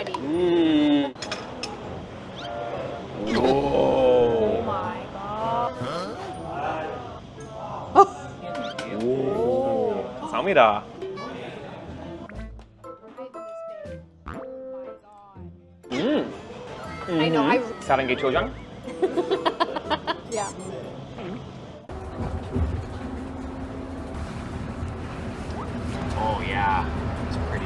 ready. Oh my god. 감사합니다. I know. 사랑의 초장? Yeah. Oh yeah, it's pretty.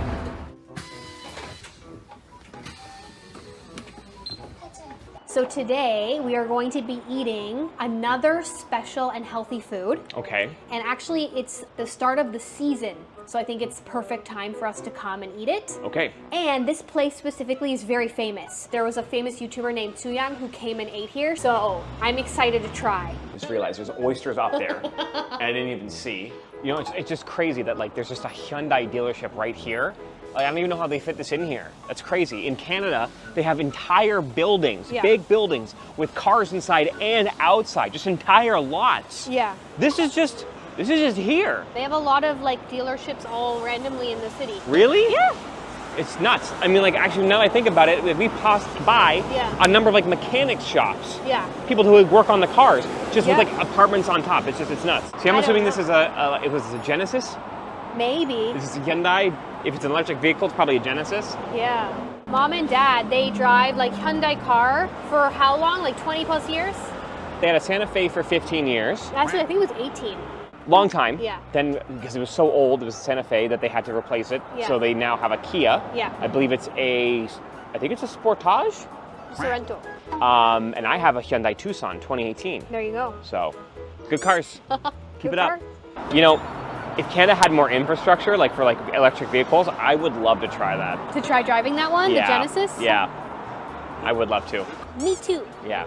So today we are going to be eating another special and healthy food. Okay. And actually it's the start of the season. So I think it's perfect time for us to come and eat it. Okay. And this place specifically is very famous. There was a famous YouTuber named Suyang who came and ate here. So I'm excited to try. Just realized there's oysters up there. I didn't even see. You know, it's just crazy that like there's just a Hyundai dealership right here. Like, I don't even know how they fit this in here. That's crazy. In Canada, they have entire buildings, big buildings with cars inside and outside, just entire lots. Yeah. This is just here. They have a lot of like dealerships all randomly in the city. Really? Yeah. It's nuts. I mean, like, actually, now that I think about it, we passed by a number of like mechanics shops. Yeah. People who work on the cars, just with like apartments on top. It's nuts. See, I'm assuming this is it was a Genesis? Maybe. This is a Hyundai. If it's an electric vehicle, it's probably a Genesis. Yeah. Mom and dad, they drive like Hyundai car for how long? Like 20 plus years? They had a Santa Fe for 15 years. Actually, I think it was 18. Long time. Yeah. Then, because it was so old, it was a Santa Fe that they had to replace it. Yeah. So they now have a Kia. Yeah. I believe I think it's a Sportage. Sorrento. And I have a Hyundai Tucson 2018. There you go. So, good cars. Keep it up. car. You know, if Canada had more infrastructure, like for like electric vehicles, I would love to try that. To try driving that one, the Genesis? Yeah. I would love to. Me too. Yeah.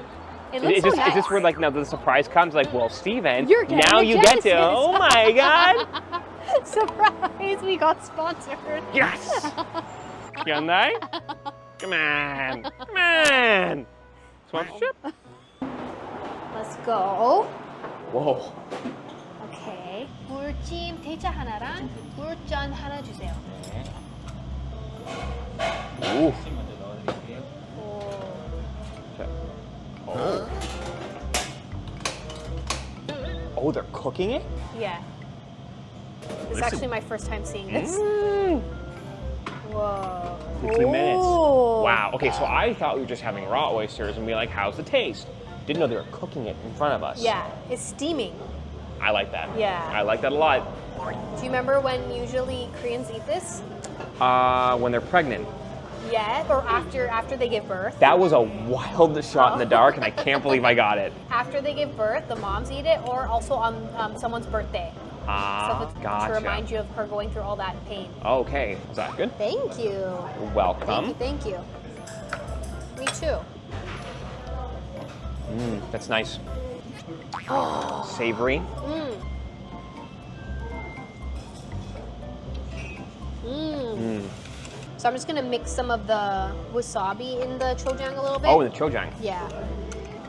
It looks so nice. Is this where like now the surprise comes? Like, well, Steven, You're getting now a you get to. Genesis. Oh my God! Surprise! We got sponsored. Yes. Hyundai, come on. Sponsorship. Let's go. Whoa. 오케이. 굴찜 대짜 하나랑 굴전 하나 주세요. Ooh. 오. Oh. Oh, they're cooking it? Yeah. This is actually my first time seeing this. Whoa. 15 minutes. Ooh. Wow. Okay, so I thought we were just having raw oysters and be like, how's the taste? Didn't know they were cooking it in front of us. Yeah, it's steaming. I like that. Yeah. I like that a lot. Do you remember when usually Koreans eat this? When they're pregnant. Yeah, or after they give birth. That was a wild shot in the dark, and I can't believe I got it. After they give birth, the moms eat it, or also on someone's birthday. Gotcha. To remind you of her going through all that pain. Okay, is that good? Thank you. Welcome. Thank you. Me too. That's nice. Savory. So I'm just gonna mix some of the wasabi in the chojang a little bit. Oh, the chojang. Yeah.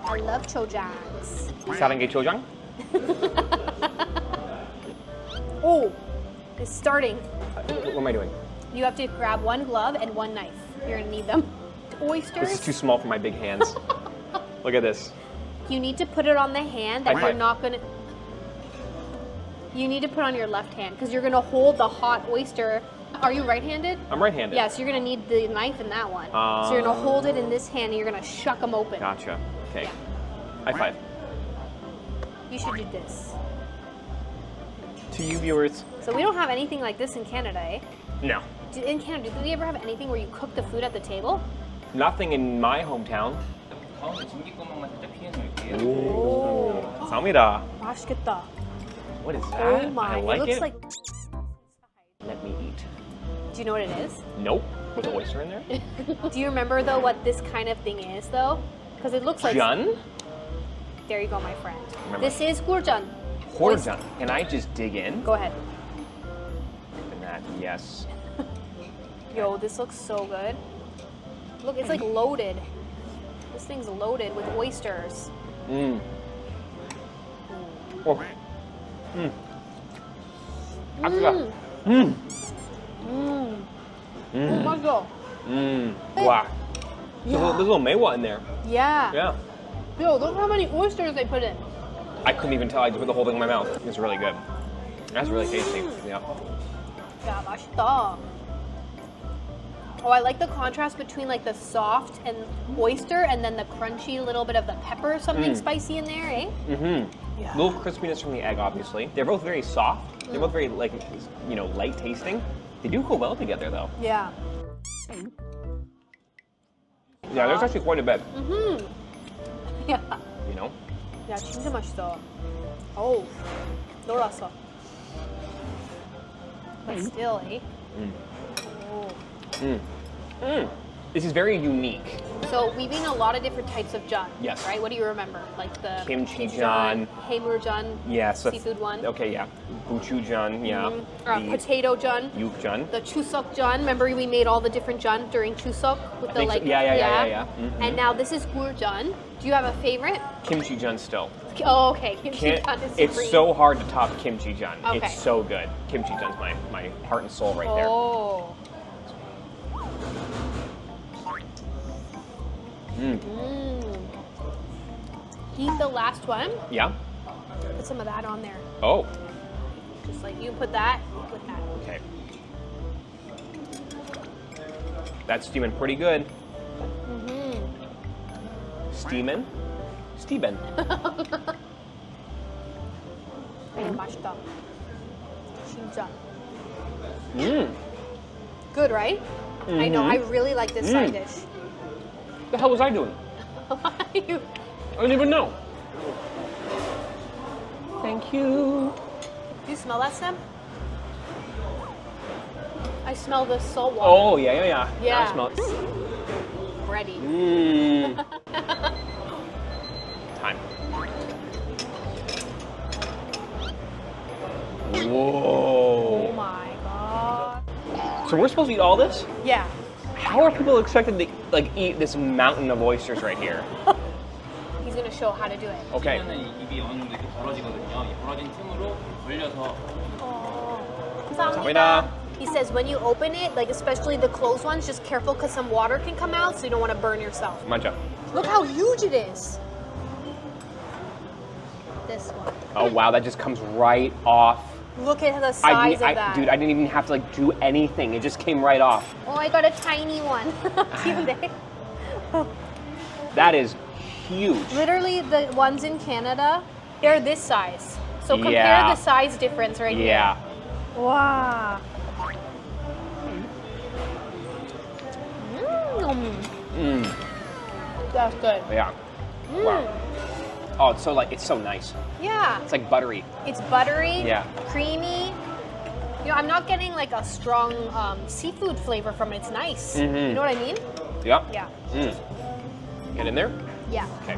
I love chojangs. 사랑의 chojang? Oh, it's starting. What am I doing? You have to grab one glove and one knife. You're gonna need them. Oysters. This is too small for my big hands. Look at this. You need to put it on the hand that you're not gonna. You need to put on your left hand because you're gonna hold the hot oyster. Are you right-handed? I'm right-handed. Yeah, so you're gonna need the knife in that one. So you're gonna hold it in this hand and you're gonna shuck them open. Gotcha. Okay. High five. You should do this. To you viewers. So we don't have anything like this in Canada, eh? No. In Canada, do we ever have anything where you cook the food at the table? Nothing in my hometown. 가운데 진기구멍만 살짝 피해 놓을게요. 오. 감사합니다. 맛있겠다. What is that? Oh my, I like it looks it. like. Let me eat. Do you know what it is? Nope. Was an oyster in there? Do you remember though what this kind of thing is though? Because it looks like. Jun? There you go, my friend. Remember. This is gurjan. Horjan. Can I just dig in? Go ahead. And that, yes. Yo, this looks so good. Look, it's like loaded. This thing's loaded with oysters. Mmm. Oh. Mmm. Mmm. Mmm. Oh, 맛있어. Wow. There's a little mewa in there. Yeah. Yeah. Yo, look how many oysters they put in. I couldn't even tell. I just put the whole thing in my mouth. It's really good. That's really tasty. Yeah. Yeah, 맛있다. Oh, I like the contrast between like the soft and oyster and then the crunchy little bit of the pepper, something spicy in there, eh? Mm-hmm. Yeah. Little crispiness from the egg, obviously. They're both very soft. They're both very, like, you know, light tasting. They do go well together, though. Yeah. Yeah, there's actually quite a bit. Yeah. You know? 야, 진짜 맛있어. 어우, 놀랐어. But still, eh? Oh. This is very unique. So we've eaten a lot of different types of jun. Yes. Right? What do you remember? Like the Kimchi jun. haemur jun. Yes. Seafood one. Okay, yeah. Gochujang, yeah. Potato jun. Yukjang. The Chuseok jun. Remember we made all the different jun during Chuseok with the think so. like. Yeah. And now this is gur jun. Do you have a favorite? Kimchi jun still. Oh, okay. Kimchi jun is It's supreme. so hard to top kimchi jun. Okay. It's so good. Kimchi jun's my heart and soul right there. Oh. Eat the last one. Yeah? Put some of that on there. Oh, Just like you put that with that. okay. That's steaming pretty good. Steaming? Steaming. 맛있다. 진짜. Mmm. Good, right? I know. I really like this side dish. The hell was I doing? You- I didn't even know. Thank you. Do you smell that, Sam? I smell the salt water. Oh, yeah. Now Yeah. I smell it. Ready. Mmm. Time. Whoa. Oh my god. So we're supposed to eat all this? Yeah. How are people expected to like eat this mountain of oysters right here? He's gonna show how to do it. Okay. 그러면 입이 어느 정도 이렇게 벌어지거든요. 이 벌어진 틈으로 걸려서 감사합니다. He says when you open it, like especially the closed ones, just careful because some water can come out, so you don't want to burn yourself. Mancha. Look how huge it is. This one. Oh wow, that just comes right off. Look at the size of that. Dude, I didn't even have to like do anything. It just came right off. Oh, I got a tiny one. Cute. That is huge. Literally, the ones in Canada, they're this size. So compare Yeah. the size difference right Yeah. here. Wow. That's good. Yeah. Wow. Oh, it's so like it's so nice. Yeah. It's like buttery. It's buttery, Yeah. creamy. You know, I'm not getting like a strong seafood flavor from it. It's nice. You know what I mean? Yeah. Yeah. Get in there. Yeah. Okay.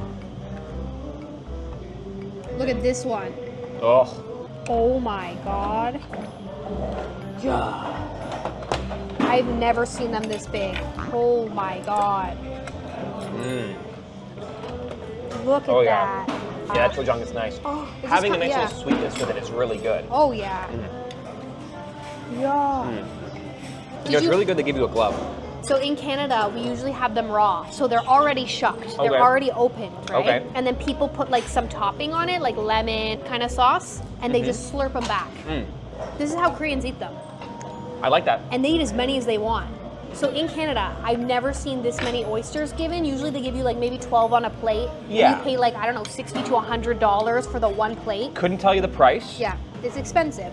Look at this one. Oh. Oh my god. Yeah. I've never seen them this big. Oh my god. Look at Oh yeah. that. Yeah, that chojang is nice. Oh, it just Having a come- nice yeah. little sweetness with it is really good. Oh yeah. Yeah. You know, it's really good to give you a glove. So in Canada, we usually have them raw. So they're already shucked. They're Okay. already opened, right? Okay. And then people put like some topping on it, like lemon kind of sauce, and they just slurp them back. This is how Koreans eat them. I like that. And they eat as many as they want. So in Canada, I've never seen this many oysters given. Usually they give you like maybe 12 on a plate. Yeah. And you pay like, I don't know, $60 to $100 for the one plate. Couldn't tell you the price. Yeah, it's expensive.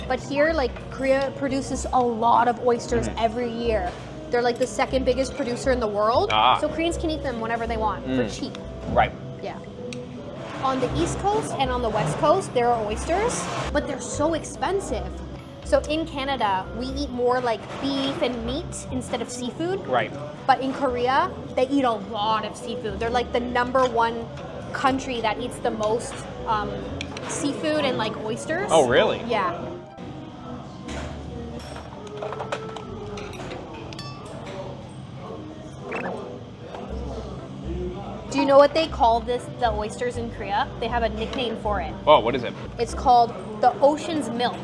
But here, like Korea produces a lot of oysters every year. They're like the second biggest producer in the world. Ah. So Koreans can eat them whenever they want for cheap. Right. Yeah. On the East Coast and on the West Coast, there are oysters, but they're so expensive. So in Canada, we eat more like beef and meat instead of seafood. Right. But in Korea, they eat a lot of seafood. They're like the #1 country that eats the most seafood and like oysters. Oh, really? Yeah. Do you know what they call the oysters in Korea? They have a nickname for it. Oh, what is it? It's called the ocean's milk.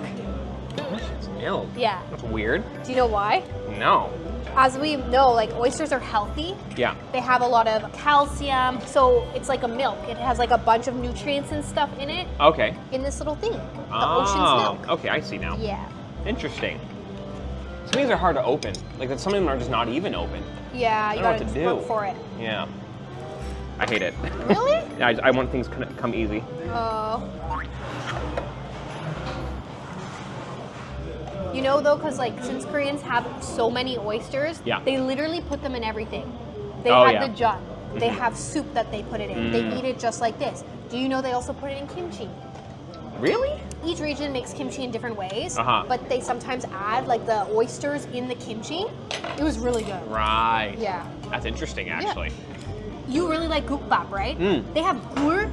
It's milk. Yeah. That's weird. Do you know why? No. As we know, like oysters are healthy. Yeah. They have a lot of calcium, so it's like a milk. It has like a bunch of nutrients and stuff in it. Okay. In this little thing, the ocean's milk. Okay, I see now. Yeah. Interesting. Some of these are hard to open. Like some of them are just not even open. Yeah, you I don't know gotta what to do. work for it. Yeah. I hate it. Really? Yeah, I want things to come easy. Oh. You know though, because like since Koreans have so many oysters, Yeah. they literally put them in everything. They Oh, have yeah. the jun. They have soup that they put it in. They eat it just like this. Do you know they also put it in kimchi? Really? Each region makes kimchi in different ways, Uh-huh. but they sometimes add like the oysters in the kimchi. It was really good. Right. Yeah. That's interesting, actually. You really like gukbap, right? Mm. They have gur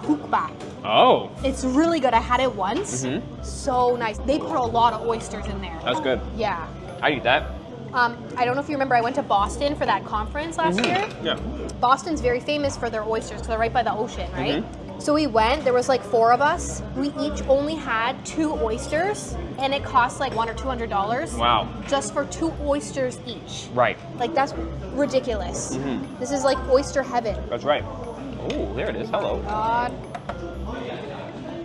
gukbap. Oh, It's really good. I had it once. Mhm. So nice. They put a lot of oysters in there. that's good. Yeah. I eat that. I don't know if you remember, I went to Boston for that conference last year. Yeah. Boston's very famous for their oysters because they're right by the ocean, right? Mm-hmm. So we went, there was like 4 of us. We each only had 2 oysters and it cost like $100 or $200. Wow. Just for 2 oysters each. Right. Like that's ridiculous. Mhm. This is like oyster heaven. That's right. Oh, there it is. Hello. God.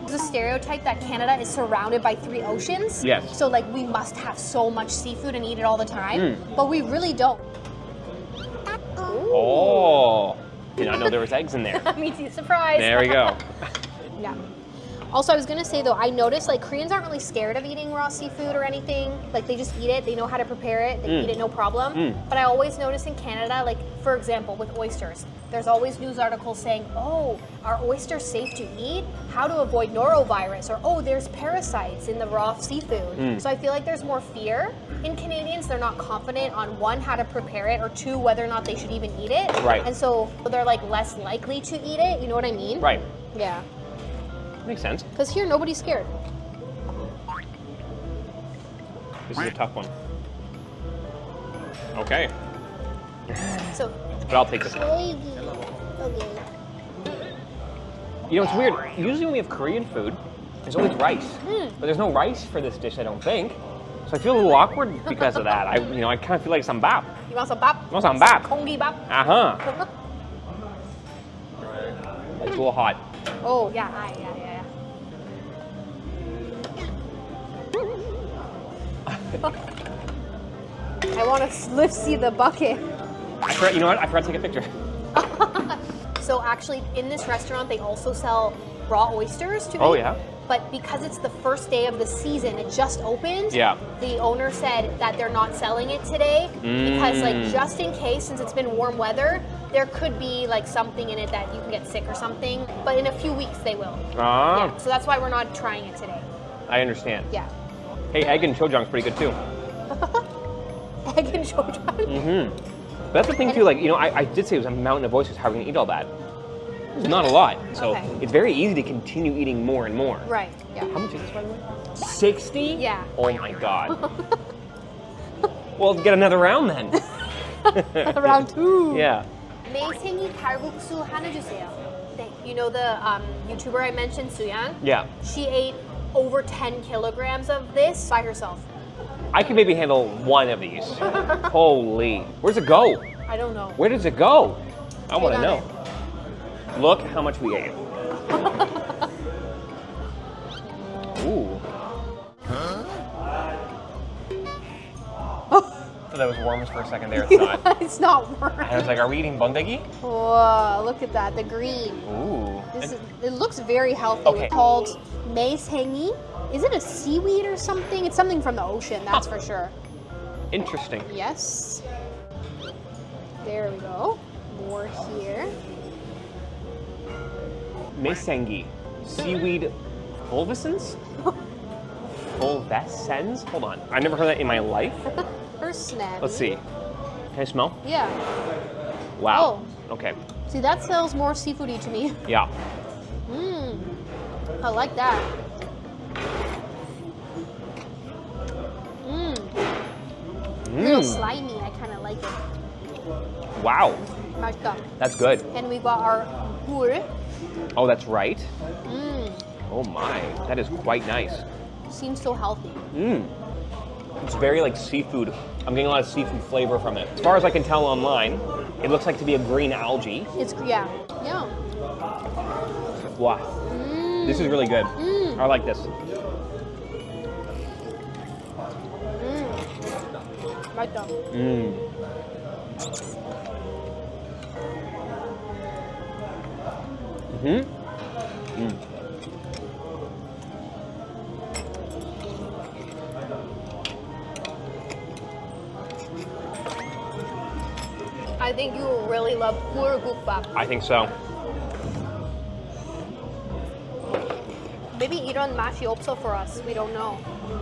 There's a stereotype that Canada is surrounded by 3 oceans. Yes. So like we must have so much seafood and eat it all the time. Mm. But we really don't. Oh. Did not know there was eggs in there. Me too, surprise. There we go. Yeah. Also, I was gonna say though, I noticed like Koreans aren't really scared of eating raw seafood or anything. Like they just eat it. They know how to prepare it. They eat it no problem. But I always notice in Canada, like for example, with oysters, there's always news articles saying, "Oh, are oysters safe to eat? How to avoid norovirus?" Or, "Oh, there's parasites in the raw seafood." So I feel like there's more fear in Canadians. They're not confident on 1, how to prepare it, or 2, whether or not they should even eat it. Right. And so they're like less likely to eat it. You know what I mean? Right. Yeah. Makes sense. Because here, nobody's scared. This is a tough one. Okay. So, But I'll take this one. okay. You know, it's weird. Usually when we have Korean food, there's always rice. But there's no rice for this dish, I don't think. So I feel a little awkward because of that. I kind of feel like some bap. You want some bap? Want some bap? Kongi bap? Uh-huh. It's a little hot. Oh, yeah, yeah. I want to see the bucket. I forgot, you know what? I forgot to take a picture. So actually, in this restaurant, they also sell raw oysters to Oh, eat. yeah? But because it's the first day of the season, it just opened. Yeah. The owner said that they're not selling it today because, like, just in case, since it's been warm weather, there could be like something in it that you can get sick or something. But in a few weeks, they will. Ah, Yeah. So that's why we're not trying it today. I understand. Yeah. Hey, egg and chojang's pretty good too. Egg and chojang. But that's the thing too, like, I did say it was a mountain of oysters. How are we gonna eat all that? It's not a lot. So Okay. it's very easy to continue eating more and more. Right. Yeah. How much is this, by the way? 60? Yeah. Oh my God. Well, get another round then. Round 2. Yeah. 매생이 칼국수 하나 주세요. You know the YouTuber I mentioned, Suyang? Yeah. She ate over 10 kilograms of this by herself. I can maybe handle one of these. Holy. Where's it go? I don't know. Where does it go? I want to on know. Look how much we ate. Ooh. Thought that was worms for a second there. It's not. It's not worm. I was like, are we eating bondegi? Whoa, look at that, the green. Ooh. It looks very healthy. Okay. It's called 매생이. Is it a seaweed or something? It's something from the ocean, that's for sure. Interesting. Yes. There we go. More here. Mesengi. Seaweed fulvescens? Fulvescens? Hold on. I've never heard that in my life. Her snap. Let's see. Can I smell? Yeah. Wow. Okay. See, that smells more seafoody to me. Yeah. Mmm. I like that. Mmm. Real slimy. I kind of like it. Wow. 맛있다. That's good. And we got our 굴. Oh, that's right. Mmm. Oh my. That is quite nice. Seems so healthy. Mmm. It's very like seafood I'm getting a lot of seafood flavor from it. As far as I can tell online, it looks like to be a green algae. It's, yeah. Yeah. Wow. This is really good. I like this. Right though. I think you will really love bulgogi. I think so. Maybe 이런 맛이 없어 for us. We don't know.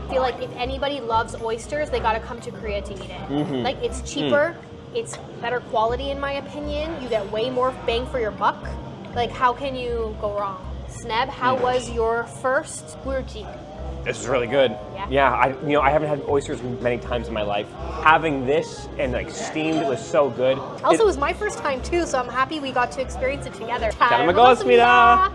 I feel like if anybody loves oysters, they gotta come to Korea to eat it. Like it's cheaper, it's better quality in my opinion. You get way more bang for your buck. Like how can you go wrong? Sneb, how was your first bulgogi? This is really good. Yeah. I haven't had oysters many times in my life. Having this and like steamed was so good. Also, it was my first time too, so I'm happy we got to experience it together. 잘 먹었습니다.